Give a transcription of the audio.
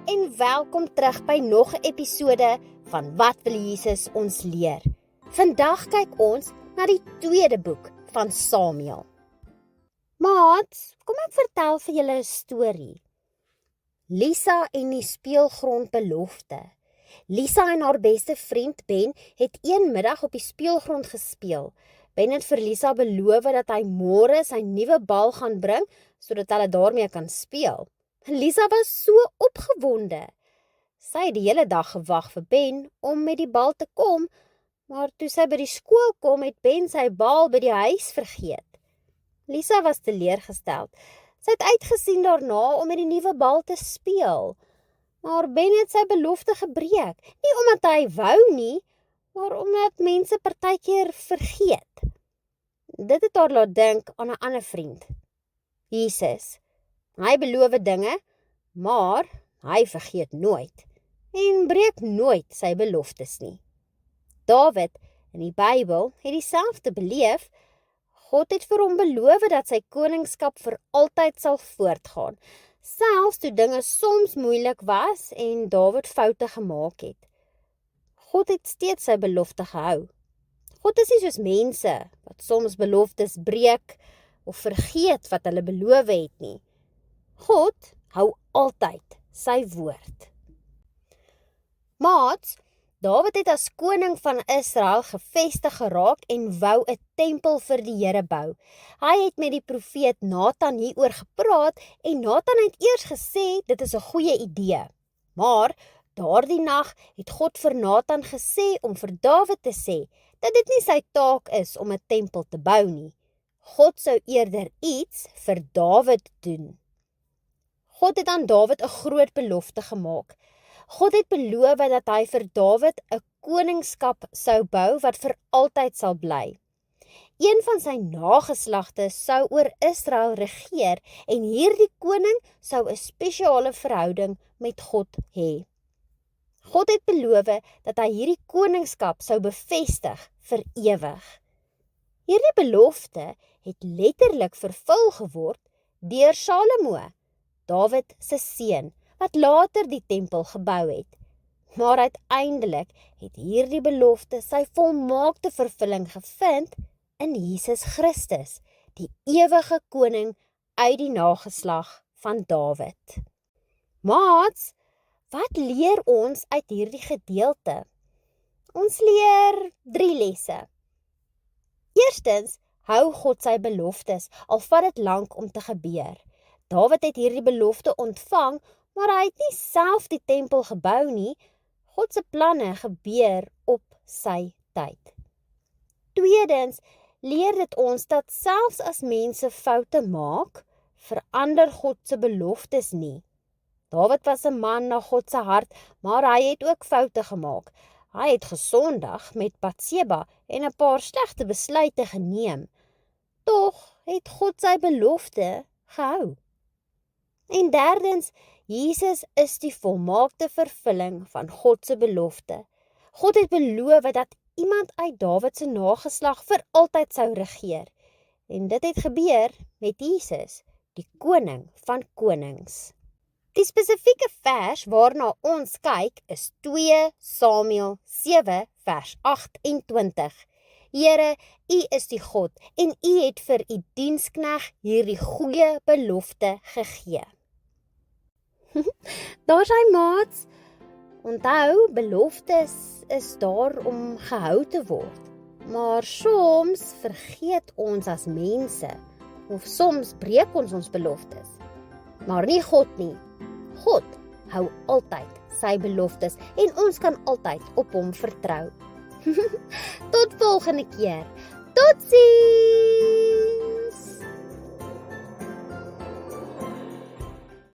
en welkom terug by nog 'n episode van Wat wil Jesus ons leer? Vandag kyk ons na die tweede boek van Samuel. Maats, kom ek vertel vir julle 'n storie. Lisa en die speelgrond belofte. Lisa en haar beste vriend Ben het een middag op die speelgrond gespeel. Ben het vir Lisa beloof dat hy môre sy nuwe bal gaan bring, sodat hulle daarmee kan speel. Lisa was so opgewonde. Sy het die hele dag gewag vir Ben om met die bal te kom, maar toe sy by die skool kom, het Ben sy bal by die huis vergeet. Lisa was teleurgesteld. Sy het uitgesien daarna om met die nuwe bal te speel. Maar Ben het sy belofte gebreek. Nie omdat hy wou nie, maar omdat mense partykeer vergeet. Dit het haar laat dink aan 'n ander vriend, Jesus. Hy beloof dinge, maar hy vergeet nooit en breek nooit sy beloftes nie. Dawid in die Bybel het dieselfde beleef. God het vir hom beloof dat sy koningskap vir altyd sal voortgaan, selfs toe dinge soms moeilik was en Dawid foute gemaak het. God het steeds sy belofte gehou. God is nie soos mense wat soms beloftes breek of vergeet wat hulle beloof het nie. God hou altyd sy woord. Maats, Dawid het as koning van Israel gevestig geraak en wou 'n tempel vir die Here bou. Hy het met die profeet Nathan hieroor gepraat en Nathan het eers gesê dit is 'n goeie idee. Maar daardie nag het God vir Nathan gesê om vir Dawid te sê dat dit nie sy taak is om 'n tempel te bou nie. God sou eerder iets vir Dawid doen. God het aan Dawid 'n groot belofte gemaak. God het beloof dat hy vir Dawid 'n koningskap sou bou wat vir altyd sal bly. Een van sy nageslagte sou oor Israel regeer en hierdie koning sou 'n spesiale verhouding met God hê. God het beloof dat hy hierdie koningskap sou bevestig vir ewig. Hierdie belofte het letterlik vervul geword deur Salomo, Dawid se seun, wat later die tempel gebou het. Maar uiteindelik het hierdie belofte sy volmaakte vervulling gevind in Jesus Christus, die ewige koning uit die nageslag van Dawid. Maats, wat leer ons uit hierdie gedeelte? Ons leer 3 lesse. Eerstens, hou God sy beloftes, al vat dit lank om te gebeur. Dawid het hierdie belofte ontvang, maar hy het nie self die tempel gebou nie. God se planne gebeur op sy tyd. Tweedens, leer dit ons dat selfs as mense foute maak, verander God se beloftes nie. Dawid was 'n man na God se hart, maar hy het ook foute gemaak. Hy het gesondig met Batseba en 'n paar slegte besluite geneem. Tog het God sy belofte gehou. En derdens, Jesus is die volmaakte vervulling van God se belofte. God het beloof dat iemand uit Dawid se nageslag vir altyd sou regeer. En dit het gebeur met Jesus, die koning van konings. Die spesifieke vers waarna ons kyk is 2 Samuel 7 vers 28. Here, U is die God en U het vir U dienskneg hierdie goeie belofte gegee. Daar sy maats. Onthou, beloftes is daar om gehou te word. Maar soms vergeet ons as mense, of soms breek ons beloftes. Maar nie God nie. God hou altyd sy beloftes en ons kan altyd op hom vertrou. Tot volgende keer. Totsiens!